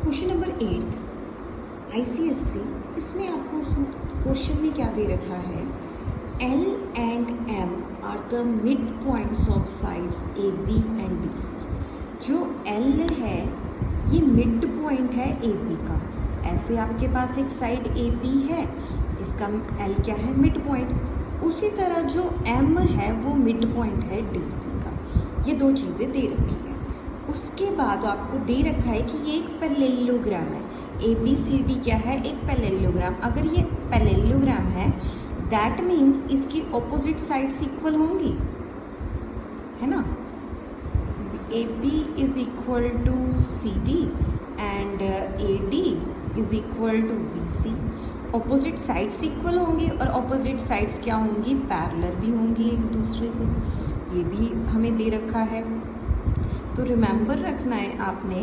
Question number 8 ICSC, इसमें आपको question में क्या दे रखा है, L and M are the mid points of sides AB and DC। जो L है ये मिड पॉइंट है AB का। ऐसे आपके पास एक साइड AB है, इसका L क्या है, मिड पॉइंट। उसी तरह जो M है वो मिड पॉइंट है DC का। ये दो चीज़ें दे रखी है। उसके बाद आपको दे रखा है कि ये एक पैरेललोग्राम है। ABCD क्या है, एक पैरेललोग्राम। अगर ये पैरेललोग्राम है दैट मीन्स इसकी ऑपोजिट साइड्स इक्वल होंगी, है ना। AB is equal to CD and AD is equal to BC। Opposite sides equal होंगी और ऑपोजिट साइड्स क्या होंगी, पैरेलल भी होंगी एक दूसरे से। ये भी हमें दे रखा है। तो रिमेंबर रखना है आपने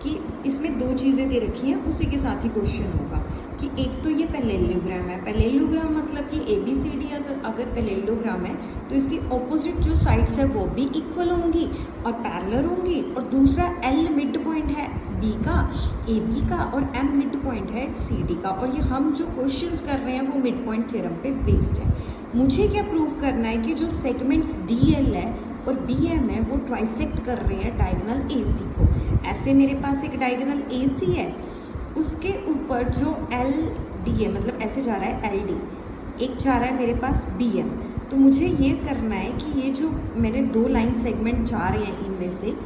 कि इसमें दो चीज़ें दे रखी हैं, उसी के साथ ही क्वेश्चन होगा कि एक तो ये पैरेललोग्राम है। पैरेललोग्राम मतलब कि ABCD अगर पैरेललोग्राम है तो इसकी ऑपोजिट जो साइड्स है वो भी इक्वल होंगी और पैरेलल होंगी। और दूसरा L मिड पॉइंट है B का, AB का, और M मिड पॉइंट है CD का। और ये हम जो क्वेश्चंस कर रहे हैं वो मिड पॉइंट थ्योरम पे बेस्ड है। मुझे क्या प्रूव करना है कि जो सेगमेंट्स DL है और BM है वो ट्राइसेक्ट कर रहे हैं डायगोनल AC को। ऐसे मेरे पास एक डायगोनल AC है, उसके ऊपर जो LD है, मतलब ऐसे जा रहा है LD, एक जा रहा है मेरे पास BM। तो मुझे ये करना है कि ये जो मेरे दो लाइन सेगमेंट जा रहे हैं इनमें से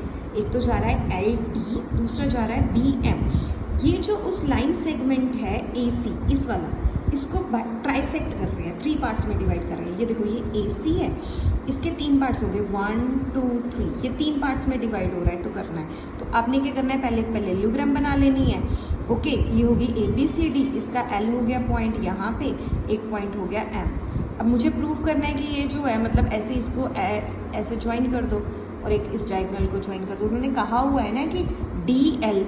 एक तो जा रहा है LD, दूसरा जा रहा है BM। ये जो उस लाइन सेगमेंट है AC, इस वाला, इसको ट्राइसेक्ट कर रहे हैं, 3 पार्ट्स में डिवाइड कर रहे हैं। ये देखो ये AC है, इसके 3 पार्ट्स हो गए, 1 2 3, ये 3 पार्ट्स में डिवाइड हो रहा है। तो करना है तो आपने क्या करना है, पहले एक पैरेललोग्राम बना लेनी है। ओके, ये होगी ABCD, इसका L हो गया पॉइंट यहाँ पे, एक पॉइंट हो गया M। अब मुझे प्रूव करना है कि ये जो है मतलब ऐसे इसको ऐसे ज्वाइन कर दो और एक इस डायगोनल को ज्वाइन कर दो। उन्होंने कहा हुआ है ना कि DL,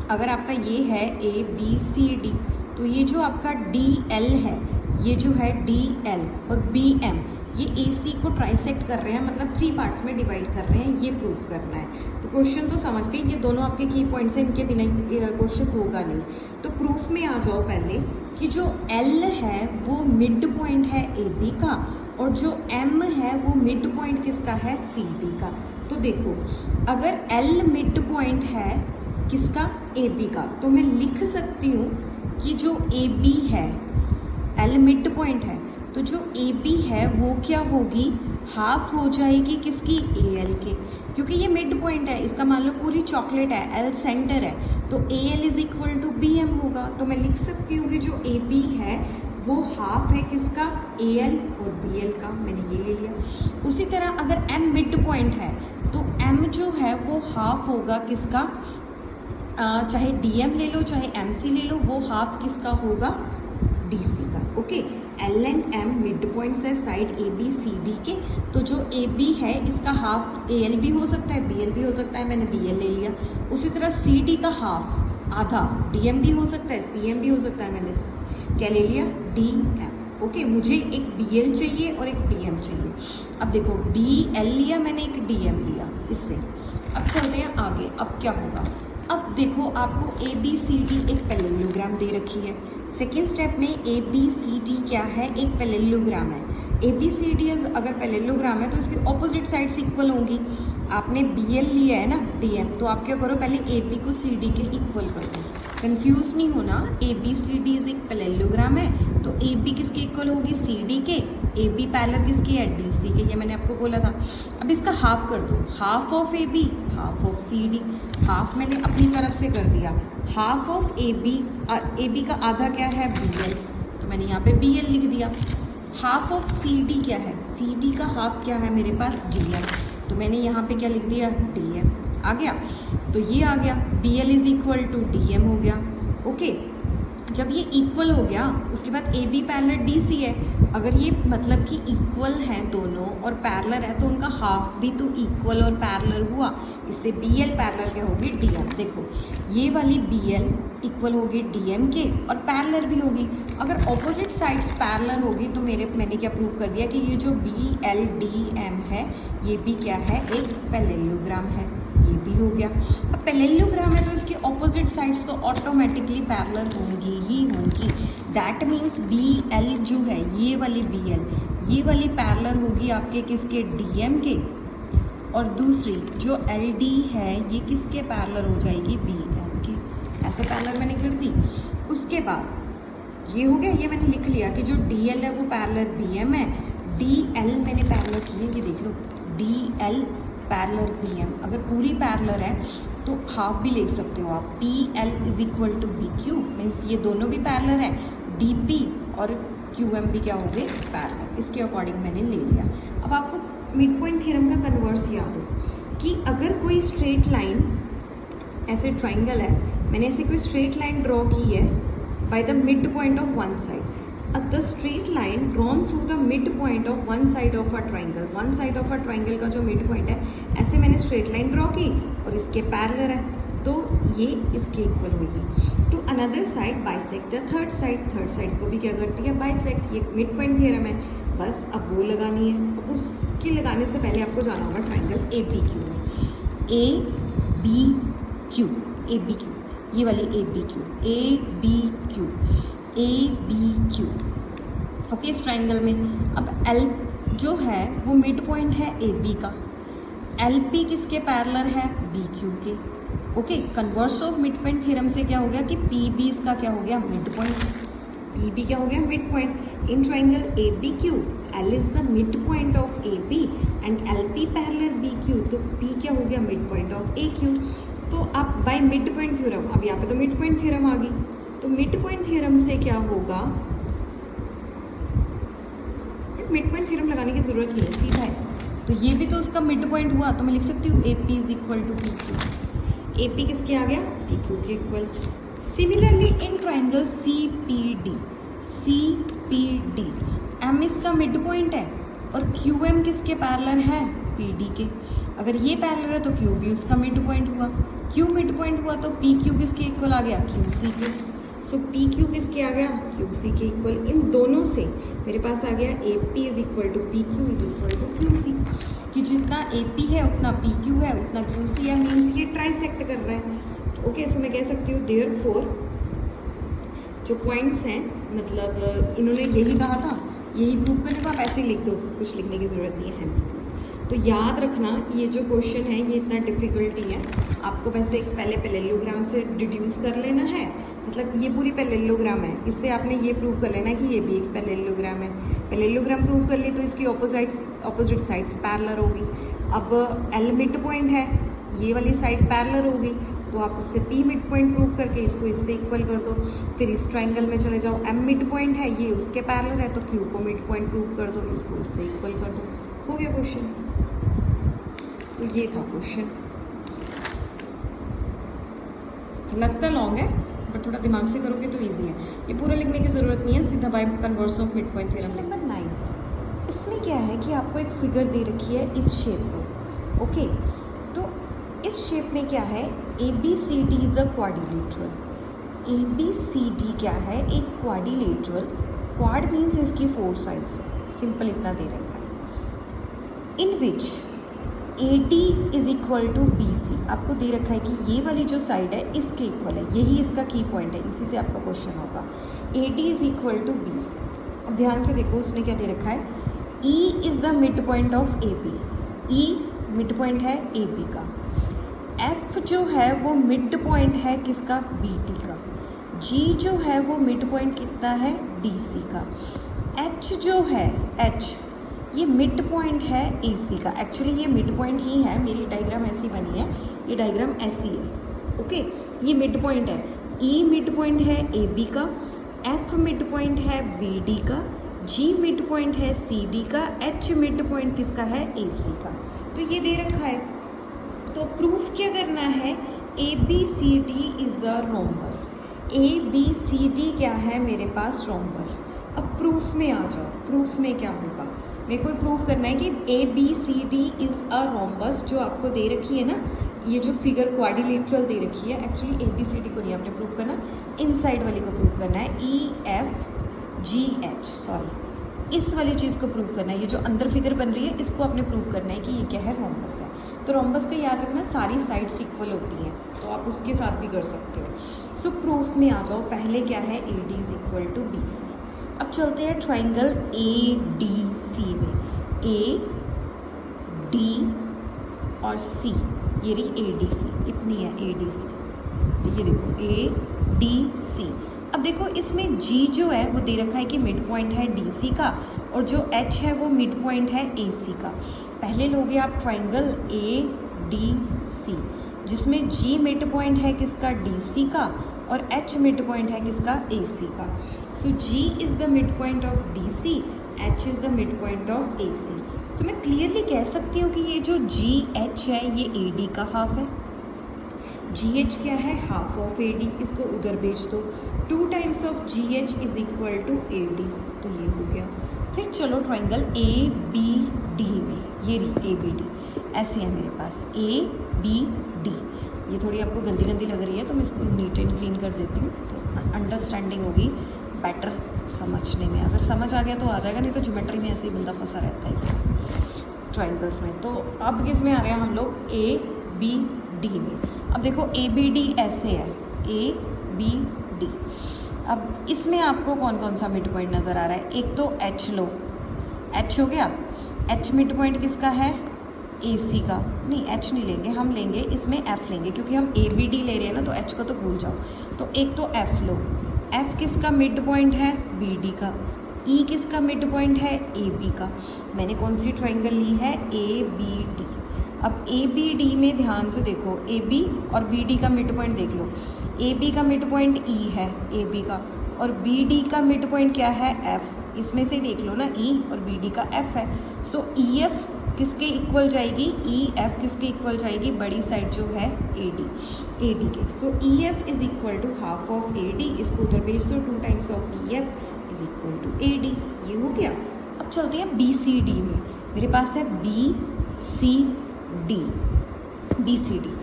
अगर आपका ये है ABCD तो ये जो आपका DL है, ये जो है DL और BM ये AC को ट्राइसेक्ट कर रहे हैं, मतलब 3 पार्ट्स में डिवाइड कर रहे हैं। ये प्रूफ करना है। तो क्वेश्चन तो समझ गए, ये दोनों आपके की पॉइंट्स हैं, इनके बिना क्वेश्चन होगा नहीं। तो प्रूफ में आ जाओ पहले कि जो L है वो मिड पॉइंट है AB का और जो M है वो मिड पॉइंट किसका है, CD का। तो देखो अगर L मिड पॉइंट है किसका, AB का, तो मैं लिख सकती हूँ कि जो AB है, L मिड पॉइंट है, तो जो AB है वो क्या होगी, हाफ हो जाएगी किसकी, AL के, क्योंकि ये मिड पॉइंट है। इसका मान लो पूरी चॉकलेट है, L सेंटर है, तो AL is equal to BM होगा। तो मैं लिख सकती हूँ कि जो AB है वो हाफ है किसका, AL और BL का। मैंने ये ले लिया। उसी तरह अगर M मिड पॉइंट है तो M जो है वो हाफ होगा किसका, चाहे DM ले लो चाहे MC ले लो, वो हाफ किसका होगा, DC का। Okay, L and M mid points है साइड ABCD के। तो जो AB है इसका हाफ AL भी हो सकता है, BL भी हो सकता है, मैंने BL ले लिया। उसी तरह CD का हाफ आधा DM भी हो सकता है, CM भी हो सकता है, मैंने क्या ले लिया, DM। ओके, मुझे एक BL चाहिए और एक DM चाहिए। अब देखो BL लिया मैंने, एक DM लिया इससे। अब चलते हैं आगे, अब क्या होगा। अब देखो आपको ABCD एक पैरेललोग्राम दे रखी है। सेकेंड स्टेप में ABCD क्या है, एक पैरेललोग्राम है। ABCD अगर पैरेललोग्राम है तो इसकी ऑपोजिट साइड्स इक्वल होंगी। आपने BL लिया है ना, DM, तो आप क्या करो, पहले AB को CD के इक्वल कर दो। कंफ्यूज नहीं होना, ABCD एक पैरेललोग्राम है तो AB किसके इक्वल होगी, CD के। AB पैरेलल किसकी है, DC के, ये मैंने आपको बोला था। अब इसका हाफ कर दो, half of AB half of CD। Half मैंने अपनी तरफ से कर दिया, हाफ ऑफ AB का आधा क्या है, BL, तो मैंने यहाँ पे BL लिख दिया। हाफ ऑफ CD क्या है, CD का हाफ क्या है मेरे पास, DM, तो मैंने यहाँ पे क्या लिख दिया, DM। आ गया, तो ये आ गया, BL is equal to DM हो गया। ओके, जब ये इक्वल हो गया उसके बाद AB पैरेलल DC है। अगर ये मतलब कि इक्वल हैं दोनों और पैरेलल है तो उनका हाफ भी तो इक्वल और पैरेलल हुआ। इससे BL पैरेलल क्या होगी, DM। देखो ये वाली BL इक्वल होगी DM के और पैरेलल भी होगी। अगर ऑपोजिट साइड्स पैरेलल होगी तो मैंने क्या प्रूव कर दिया कि ये जो BLDM है ये भी क्या है, एक पैरेललोग्राम है। ये भी हो गया। अब पैरेललोग्राम है तो इसकी ऑपोजिट साइड्स तो ऑटोमेटिकली पैरेलल होंगी ही होंगी। दैट मीन्स बी एल जो है, ये वाली बी एल, ये वाली पैरेलल होगी आपके किसके, डी एम के, और दूसरी जो एल डी है ये किसके पैरेलल हो जाएगी, बी एम के। ऐसे पैरेलल मैंने कर दी। उसके बाद ये हो गया, ये मैंने लिख लिया कि जो डी एल है वो पैरेलल बी एम है, डी एल मैंने पैरेलल की है, ये देख लो, D L parallel P M. अगर पूरी पैरेलल है तो हाफ भी ले सकते हो आप, P L is equal to B Q, means ये दोनों भी पैरेलल है, डी पी और क्यू एम भी क्या हो गए, पैरेलल। इसके अकॉर्डिंग मैंने ले लिया। अब आपको मिड पॉइंट थ्योरम का कन्वर्स याद हो कि अगर कोई स्ट्रेट लाइन, ऐसे ट्राइंगल है, मैंने ऐसे कोई स्ट्रेट लाइन ड्रॉ की है by the mid point of one side, the straight line drawn through the mid point of one side of a triangle, one side of a triangle का जो mid point है, ऐसे मैंने straight line draw की और इसके parallel है तो ये इसके इक्वल होगी। To another side bisect the third side, third side को भी क्या करती है, बाइसेक्ट। ये मिड पॉइंट थ्योरम है, बस अब वो लगानी है। अब उसके लगाने से पहले आपको जाना होगा ट्राइंगल ए बी क्यू में, A B Q, A B Q, ये वाली A B Q, A B Q, A B Q, A. B triangle okay अब एल जो है वो मिड पॉइंट है ए बी का, एल पी किसके पैरेलल है, बी क्यू के, okay. Converse of mid point theorem से क्या हो गया कि पी बी इसका क्या हो गया, मिड पॉइंट, पी बी क्या हो गया, mid point. In triangle A B Q L is the mid point of A B and L P parallel B Q, तो पी क्या हो गया, mid point of A Q. तो अब by mid point theorem, अब यहाँ पे तो मिड पॉइंट थ्योरम आ गई, तो मिड पॉइंट थ्योरम से क्या होगा, मिड पॉइंट थ्योरम लगाने की जरूरत नहीं है, सीधा है। तो ये भी तो उसका मिड पॉइंट हुआ, तो मैं लिख सकती हूँ A P is equal to P Q. A P किसके आ गया, पी क्यू के equal. Similarly in triangle C P D, C P D, M इसका मिड पॉइंट है और क्यू एम किसके पैरेलल है, पी डी के। अगर ये पैरेलल है तो क्यू भी उसका मिड पॉइंट हुआ, क्यू मिड पॉइंट हुआ तो पी क्यू किसके इक्वल आ गया, क्यू सी के। सो पी क्यू किसके आ गया, क्यू सी के इक्वल। इन दोनों से मेरे पास आ गया A P is equal to P Q is equal to Q C, कि जितना ए पी है उतना पी क्यू है उतना क्यू सी है, मीन्स ये ट्राइसेक्ट कर रहा है। ओके, सो मैं कह सकती हूँ देयरफॉर जो पॉइंट्स हैं, मतलब इन्होंने यही कहा था, यही प्रूव करने को, आप ऐसे ही लिख दो, कुछ लिखने की ज़रूरत नहीं है, हैंड्स प्रूफ। तो याद रखना ये जो क्वेश्चन है ये इतना डिफिकल्टी है, आपको वैसे एक पहले पैरेललोग्राम से डिड्यूस कर लेना है, मतलब ये पूरी पैरेललोग्राम है, इससे आपने ये प्रूव कर लेना है कि ये भी एक पैरेललोग्राम है। पैरेललोग्राम प्रूव कर ली तो इसकी ऑपोजिट साइड्स पैरेलल होगी। अब एल मिड पॉइंट है, ये वाली साइड पैरेलल होगी, तो आप उससे पी मिड पॉइंट प्रूव करके इसको इससे इक्वल कर दो। फिर इस ट्राइंगल में चले जाओ, एम मिड पॉइंट है, ये उसके पैरेलल है, तो क्यू को मिड पॉइंट प्रूव कर दो, इसको उससे इक्वल कर दो, हो गया क्वेश्चन। तो ये था क्वेश्चन, लगता लॉन्ग है बट थोड़ा दिमाग से करोगे तो इजी है। ये पूरा लिखने की ज़रूरत नहीं है, सीधा by converse of mid point theorem. Number 9, इसमें क्या है कि आपको एक फिगर दे रखी है इस शेप में, ओके। तो इस शेप में क्या है, A B C D is a quadrilateral. A B C D क्या है, एक क्वाड्रिलेटरल। क्वाड मीन्स इसकी 4 साइड्स है, सिंपल इतना दे रखा है। In which A D is equal to B C, आपको दे रखा है कि ये वाली जो साइड है इसके इक्वल है, यही इसका की पॉइंट है, इसी से आपका क्वेश्चन होगा। A D is equal to B C. अब ध्यान से देखो उसने क्या दे रखा है, E is the mid point of A B, E mid point है ए बी का। एफ जो है वो मिड पॉइंट है किसका, बी डी का। जी जो है वो मिड पॉइंट कितना है, डी सी का। एच जो है, एच ये मिड पॉइंट है ए सी का। एक्चुअली ये मिड पॉइंट ही है, मेरी डायग्राम ऐसी बनी है, ये डायग्राम ऐसी है, ओके। ये मिड पॉइंट है, ई मिड पॉइंट है ए बी का, एफ मिड पॉइंट है बी डी का, जी मिड पॉइंट है सी डी का, एच मिड पॉइंट किसका है, ए सी का। तो ये दे रखा है, तो प्रूफ क्या करना है, A B C D is a rhombus. A B C D क्या है मेरे पास, रोम्बस। अब प्रूफ में आ जाओ, प्रूफ में क्या होगा, मेरे को प्रूव करना है कि A B C D is a rhombus, जो आपको दे रखी है ना, ये जो फिगर क्वाड्रिलेटरल दे रखी है, actually A B C D को नहीं आपने प्रूव करना, इन साइड वाली को प्रूव करना है, E F G H, sorry इस वाली चीज़ को प्रूव करना है। ये जो अंदर फिगर बन रही है इसको आपने प्रूव करना है कि ये क्या है, रोम्बस है। तो रोम्बस का याद रखना सारी साइड्स इक्वल होती हैं, तो आप उसके साथ भी कर सकते हो। सो प्रूफ में आ जाओ, पहले क्या है A D is equal to B C. अब चलते हैं ट्राइंगल ए डी सी में, ए डी और सी, ये रही ए डी सी, इतनी है ए डी सी, ये देखो ए डी सी। अब देखो इसमें जी जो है वो दे रखा है कि मिड पॉइंट है डी सी का, और जो एच है वो मिड पॉइंट है ए सी का। पहले लोगे आप ट्राइंगल ए डी सी, जिसमें जी मिड पॉइंट है किसका, डी सी का, और एच मिड पॉइंट है किसका, ए सी का। So G is the mid point of D C, H is the mid point of A C. So मैं clearly कह सकती हूँ कि ये जो जी एच है ये ए डी का हाफ है। जी एच क्या है, हाफ ऑफ ए डी, इसको उधर भेज दो, 2 times of G H is equal to A D, तो ये हो गया। फिर चलो ट्राइंगल ए बी डी में, ये रही ए बी डी, ऐसे है मेरे पास ए बी डी। ये थोड़ी आपको गंदी गंदी लग रही है तो मैं इसको नीट एंड क्लीन कर देती हूँ, तो अंडरस्टैंडिंग होगी बेटर समझने में। अगर समझ आ गया तो आ जाएगा, नहीं तो ज्योमेट्री में ऐसे ही बंदा फंसा रहता है इसमें ट्राइंगल्स में। तो अब किस में आ रहे हैं हम लोग, ए बी डी में। अब देखो ए बी डी ऐसे है, ए बी डी। अब इसमें आपको कौन कौन सा मिड पॉइंट नज़र आ रहा है, एक तो एच लो, एच हो गया, एच मिड पॉइंट किसका है, ए सी का। नहीं एच नहीं लेंगे, हम लेंगे इसमें एफ लेंगे, क्योंकि हम ए बी डी ले रहे हैं ना, तो एच को तो भूल जाओ। तो एक तो एफ लो, एफ किसका मिड पॉइंट है, बी डी का। ई किसका मिड पॉइंट है, ए बी का। मैंने कौन सी ट्राइंगल ली है, ए बी डी। अब ए बी डी में ध्यान से देखो, ए बी और बी डी का मिड पॉइंट देख लो। ए बी का मिड पॉइंट ई है ए बी का, और बी डी का मिड पॉइंट क्या है, एफ। इसमें से देख लो ना, ई और बी डी का एफ है। सो ई एफ किसके इक्वल जाएगी, ई एफ किसके इक्वल जाएगी, बड़ी साइड जो है ए डी के। So E F is equal to half of A D, इसको उधर भेज दो, 2 times of E F is equal to A D. ये हो गया। अब चलते हैं बी सी डी में, मेरे पास है B C D, B C D.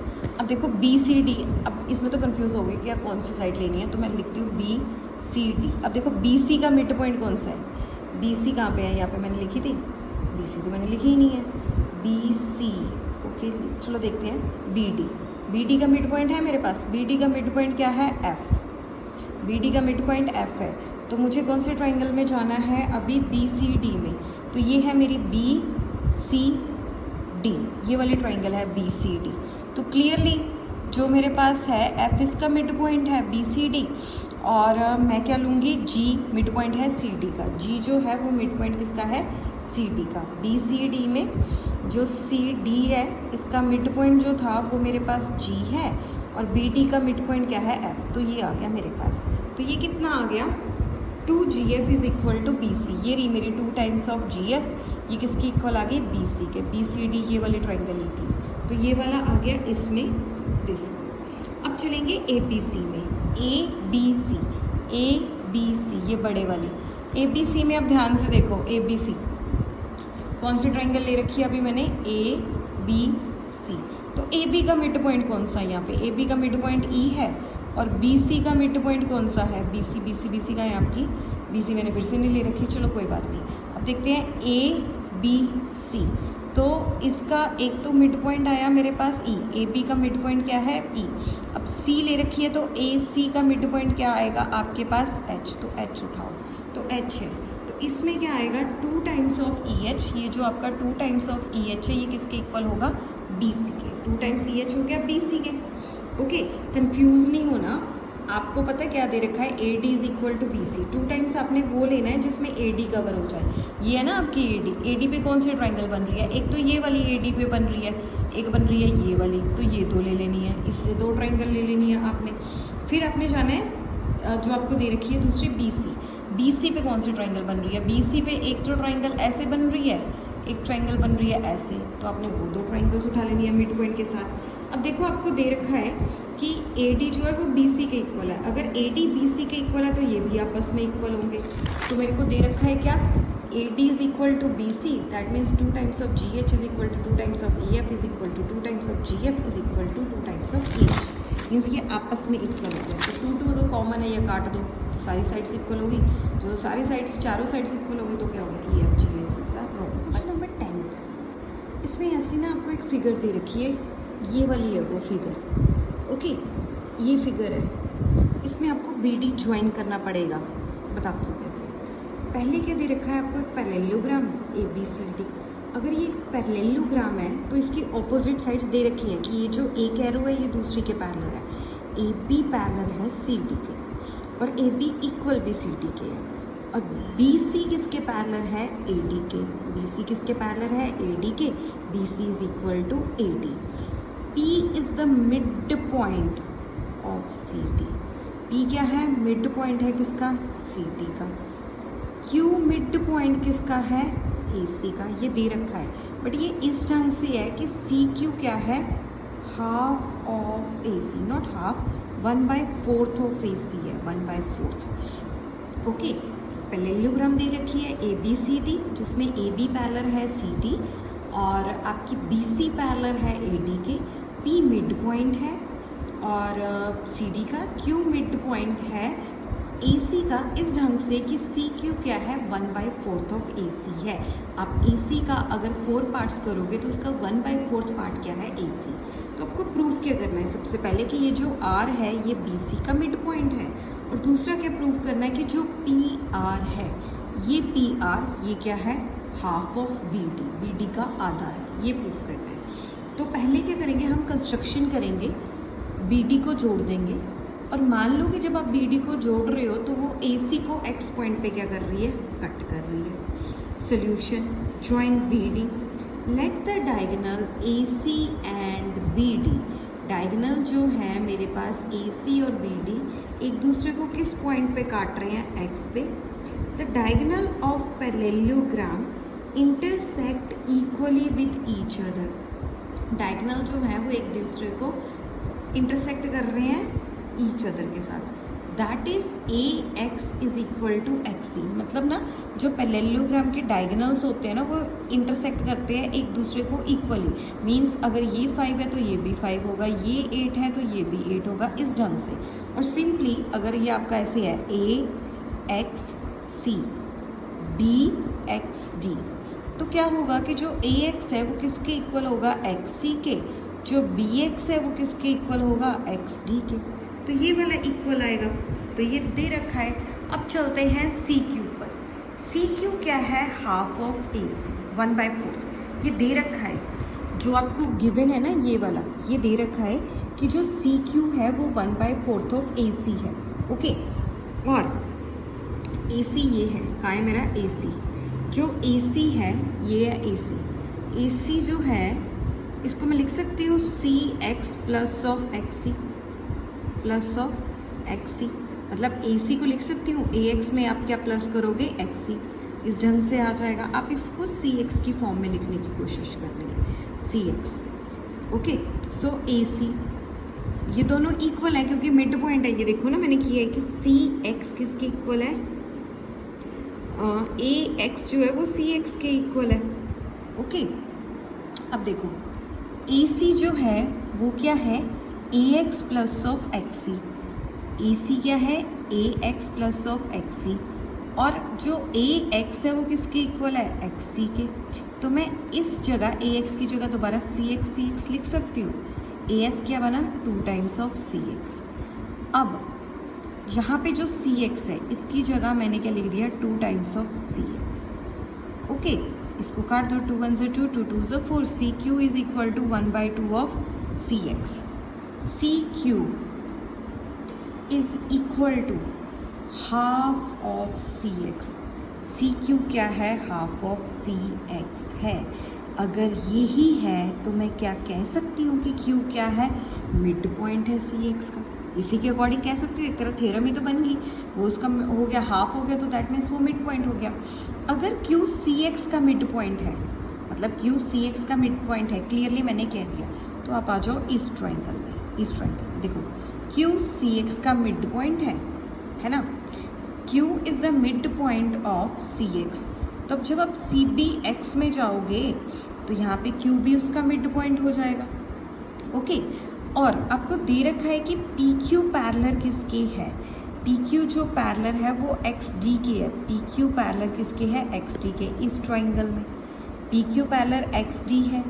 अब देखो बी सी डी, अब इसमें तो कंफ्यूज हो गई कि आप कौन सी साइड लेनी है, तो मैं लिखती हूँ बी सी डी। अब देखो बी सी का मिड पॉइंट कौन सा है, बी सी कहाँ पे है, यहाँ पे मैंने लिखी थी, बी सी तो मैंने लिखी ही नहीं है, बी सी। ओके चलो देखते हैं बी डी। बी डी का मिड पॉइंट है मेरे पास, बी डी का मिड पॉइंट क्या है, एफ। बी डी का मिड पॉइंट एफ है, तो मुझे कौन से ट्राइंगल में जाना है अभी, बी सी डी में। तो ये है मेरी बी सी डी, ये वाली ट्राइंगल है बी सी डी। तो क्लियरली जो मेरे पास है एफ इसका मिड पॉइंट है बी सी डी, और मैं क्या लूँगी, जी मिड पॉइंट है सी डी का। जी जो है वो मिड पॉइंट किसका है, सी डी का। बी सी डी में जो सी डी है इसका मिड पॉइंट जो था वो मेरे पास जी है, और बी डी का मिड पॉइंट क्या है, एफ। तो ये आ गया मेरे पास। तो ये कितना आ गया, 2 G F is equal to B C. ये रही मेरी 2 टाइम्स ऑफ जी एफ, ये किसकी इक्वल आ गई, बी सी के। बी सी डी ये वाली ट्राइंगल ली थी, तो ये वाला आ गया इसमें, दिस। अब चलेंगे ए बी सी में, A B C, A B C ये बड़े वाली। ए बी सी में अब ध्यान से देखो, ए बी सी कौन सी ट्राइंगल ले रखी है अभी मैंने, ए बी सी। तो ए बी का मिड पॉइंट कौन सा है यहाँ पे, ए बी का मिड पॉइंट ई है, और बी सी का मिड पॉइंट कौन सा है, बी सी। बी सी का है आपकी, बी सी मैंने फिर से नहीं ले रखी, चलो कोई बात नहीं। अब देखते हैं ए बी सी, तो इसका एक तो मिड पॉइंट आया मेरे पास ई, ए बी का मिड पॉइंट क्या है, ई। अब सी ले रखी है, तो ए सी का मिड पॉइंट क्या आएगा आपके पास, एच। तो एच उठाओ, तो एच है, तो इसमें क्या आएगा, 2 टाइम्स ऑफ ई एच। ये जो आपका 2 टाइम्स ऑफ ई एच है, ये किसके इक्वल होगा, बी सी के। 2 टाइम्स ई एच हो गया बी सी के। ओके कंफ्यूज नहीं होना, आपको पता है क्या दे रखा है, A D is equal to B C. 2 times आपने वो लेना है जिसमें ए डी कवर हो जाए। ये है ना आपकी ए डी, ए डी पे कौन सी ट्राइंगल बन रही है, एक तो ये वाली ए डी पे बन रही है, एक बन रही है ये वाली, तो ये 2 ले लेनी है, इससे 2 ट्राइंगल ले लेनी है आपने। फिर आपने जाना है जो आपको दे रखी है दूसरी बी सी। बी सी पे कौन सी ट्राइंगल बन रही है, बी सी पे एक तो ट्राइंगल ऐसे बन रही है, एक ट्राइंगल बन रही है ऐसे, तो आपने वो 2 ट्राइंगल्स उठा लेनी है मिड पॉइंट के साथ। अब देखो आपको दे रखा है कि ए डी जो है वो बी सी के इक्वल है। अगर ए डी बी सी के इक्वल है तो ये भी आपस में इक्वल होंगे। तो मेरे को दे रखा है क्या, A D is equal to B C, that means 2 times of G H is equal to 2 times of E F is equal to 2 times of G F is equal to 2 times of E H. Means ये आपस में equal हो गया। तो 2 तो common है, या काट दो तो सारी साइड्स इक्वल होगी। जो सारी साइड्स चारों साइड्स इक्वल होगी तो क्या होगा, E F G S. Question number 10, इसमें ऐसी ना आपको एक फिगर दे रखी है, ये वाली है वो फिगर। ओके, ये फिगर है, इसमें आपको बी डी ज्वाइन करना पड़ेगा। बताती हूँ कैसे। पहले क्या दे रखा है आपको, एक parallelogram A B C D. अगर ये एक पैरेललोग्राम है तो इसकी ऑपोजिट साइड्स दे रखी हैं कि ये जो एक एरो है ये दूसरी के पैरेलल है। ए बी पैरेलल है सी डी के और A B equal B C D के है। और बी सी किसके पैरेलल है, ए डी के। बी सी किसके पैरेलल है, ए डी के। B C is equal to A D. P is the mid point of C D. P क्या है, मिड पॉइंट है किसका, सी डी का। क्यू मिड पॉइंट किसका है, ए सी का। ये दे रखा है बट ये इस ढंग से है कि सी क्यू क्या है, half of A C, not half, 1/4 of A C है, 1/4। ओके, पैरेललोग्राम दे रखी है ए बी सी डी, जिसमें ए बी पैरेलल है सी डी और आपकी बी सी पैरेलल है ए डी के। पी मिड पॉइंट है और सी डी का। क्यू मिड पॉइंट है ए सी का इस ढंग से कि सी क्यू क्या है, 1/4 ऑफ ए सी है। आप ए सी का अगर 4 पार्ट्स करोगे तो उसका 1/4 पार्ट क्या है, ए सी। तो आपको प्रूफ क्या करना है, सबसे पहले कि ये जो आर है ये बी सी का मिड पॉइंट है, और दूसरा क्या प्रूफ करना है कि जो पी आर है, ये पी आर ये क्या है, हाफ ऑफ बी डी का आधा है, ये प्रूफ करना है। तो पहले क्या करेंगे, हम कंस्ट्रक्शन करेंगे, बी डी को जोड़ देंगे और मान लो कि जब आप बी डी को जोड़ रहे हो तो वो ए सी को एक्स पॉइंट पे क्या कर रही है, कट कर रही है। Solution, join B D, let the diagonal A C and B D. Diagonal जो है मेरे पास ए सी और बी डी एक दूसरे को किस पॉइंट पे काट रहे हैं, एक्स पे। The diagonal of parallelogram intersect equally with each other. Diagonal जो है वो एक दूसरे को इंटरसेक्ट कर रहे हैं ईच अदर के साथ। That is A X is equal to X C. मतलब ना जो पैरेललोग्राम के डायगोनल्स होते हैं ना वो इंटरसेक्ट करते हैं एक दूसरे को इक्वली। मीन्स अगर ये 5 है तो ये भी 5 होगा, ये 8 है तो ये भी 8 होगा, इस ढंग से। और सिंपली अगर ये आपका ऐसे है A X C B X D, तो क्या होगा कि जो ए एक्स है वो किसके इक्वल होगा, एक्स सी के। जो बी एक्स है वो किसके इक्वल होगा, एक्स डी के। तो ये वाला इक्वल आएगा, तो ये दे रखा है। अब चलते हैं सी क्यू पर। सी क्यू क्या है, हाफ ऑफ ए सी, 1/4। ये दे रखा है, जो आपको गिवन है ना ये वाला, ये दे रखा है कि जो सी क्यू है वो 1/4 ऑफ ए सी है। ओके, और ए सी ये है, कहाँ है मेरा ए सी। जो ए सी है ये है ए सी। ए सी जो है इसको मैं लिख सकती हूँ C X plus of X C, plus of X C. मतलब ए सी को लिख सकती हूँ, ए एक्स में आप क्या प्लस करोगे, एक्स सी। इस ढंग से आ जाएगा। आप इसको सी एक्स की फॉर्म में लिखने की कोशिश कर लीजिए, सी एक्स। ओके, सो ए सी, ये दोनों इक्वल है क्योंकि मिड पॉइंट है। ये देखो ना मैंने किया है कि सी एक्स किसके इक्वल है, ए एक्स जो है वो सी एक्स के इक्वल है। ओके, अब देखो ए सी जो है वो क्या है, A x plus of X सी। ए सी क्या है, A x plus of X सी, और जो ए एक्स है वो किसके इक्वल है, एक्स सी के। तो मैं इस जगह ए एक्स की जगह दोबारा सी एक्स लिख सकती हूँ। ए एस क्या बना, 2 टाइम्स ऑफ सी एक्स। अब यहाँ पे जो सी एक्स है इसकी जगह मैंने क्या लिख दिया, 2 times of C X. Okay, इसको काट दो, 2 1 2, 2 2 4। C Q is equal to 1/2 of C X. C Q is equal to half of C X. C Q क्या है, हाफ ऑफ सी एक्स है। अगर यही है तो मैं क्या कह सकती हूँ कि क्यू क्या है, मिड पॉइंट है सी एक्स का। इसी के अकॉर्डिंग कह सकती हूँ, एक तरह थ्योरम ही तो बन गई। वो उसका हो गया, हाफ हो गया, तो दैट मीन्स वो मिड पॉइंट हो गया। अगर क्यू सी एक्स का मिड पॉइंट है, मतलब क्यू सी एक्स का मिड पॉइंट है, क्लियरली मैंने कह दिया, तो आप आ जाओ इस ट्रायंगल में। इस ट्रायंगल में देखो क्यू सी एक्स का मिड पॉइंट है ना। Q is the mid point of C X. तो अब जब आप सी बी एक्स में जाओगे तो यहाँ पे क्यू भी उसका मिड पॉइंट हो जाएगा। ओके, और आपको दे रखा है कि पी क्यू पैरेलल किसके है, पी क्यू जो पैरेलल है वो एक्स डी की है। पी क्यू पैरेलल किसके है, एक्स डी के। इस ट्रायंगल में P Q parallel x D है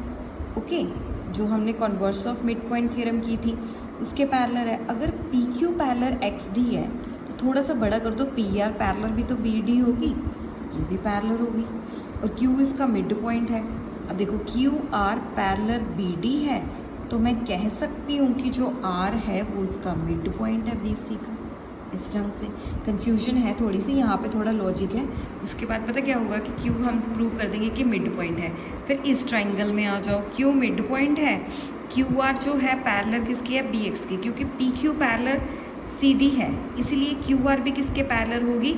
ओके, जो हमने converse of mid point theorem की थी उसके पैरेलल है। अगर P Q parallel x D है तो थोड़ा सा बड़ा कर दो, पी आर पैरेलल भी तो बी डी होगी, ये भी पैरेलल होगी, और क्यू इसका मिड पॉइंट है। अब देखो Q R parallel B D है तो मैं कह सकती हूँ कि जो आर है वो उसका मिड पॉइंट है बी सी का। इस ढंग से कन्फ्यूजन है थोड़ी सी, यहाँ पे थोड़ा लॉजिक है। उसके बाद पता क्या होगा कि क्यू हम प्रूव कर देंगे कि मिड पॉइंट है। फिर इस ट्राइंगल में आ जाओ, क्यू मिड पॉइंट है, क्यू आर जो है पैरेलल किसकी है, बी एक्स की, क्योंकि P Q parallel C D है, इसीलिए क्यू आर भी किसके पैरेलल होगी,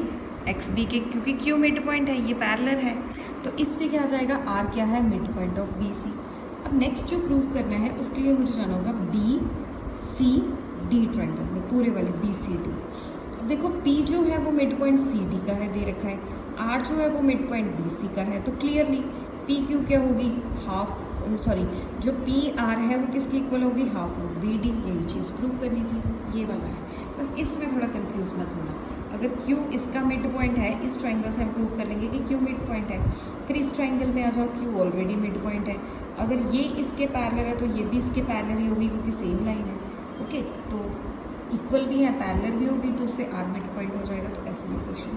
एक्स बी के, क्योंकि क्यू मिड पॉइंट है, ये पैरेलल है। तो इससे क्या आ जाएगा, आर क्या है, mid point of B C. अब नेक्स्ट जो प्रूव करना है उसके लिए मुझे जाना होगा बी सी डी ट्राइंगल में, पूरे वाले बी सी डी। अब देखो पी जो है वो मिड पॉइंट सी डी का है, दे रखा है, आर जो है वो मिड पॉइंट बी सी का है, तो क्लियरली पी क्यू क्या होगी, हाफ, सॉरी जो पी आर है वो किसकी इक्वल होगी, हाफ ऑफ बी डी। यही चीज़ प्रूव करनी थी, ये वाला है। बस इसमें थोड़ा कंफ्यूज मत होना। अगर Q इसका मिड पॉइंट है, इस ट्राइंगल से हम प्रूव कर लेंगे कि Q मिड पॉइंट है। फिर इस ट्राइंगल में आ जाओ, Q ऑलरेडी मिड पॉइंट है। अगर ये इसके पैरेलल है तो ये भी इसके पैरेलल ही होगी, क्योंकि सेम लाइन है। ओके, तो इक्वल भी है, पैरेलल भी होगी, तो उससे R मिड पॉइंट हो जाएगा। तो ऐसे में क्वेश्चन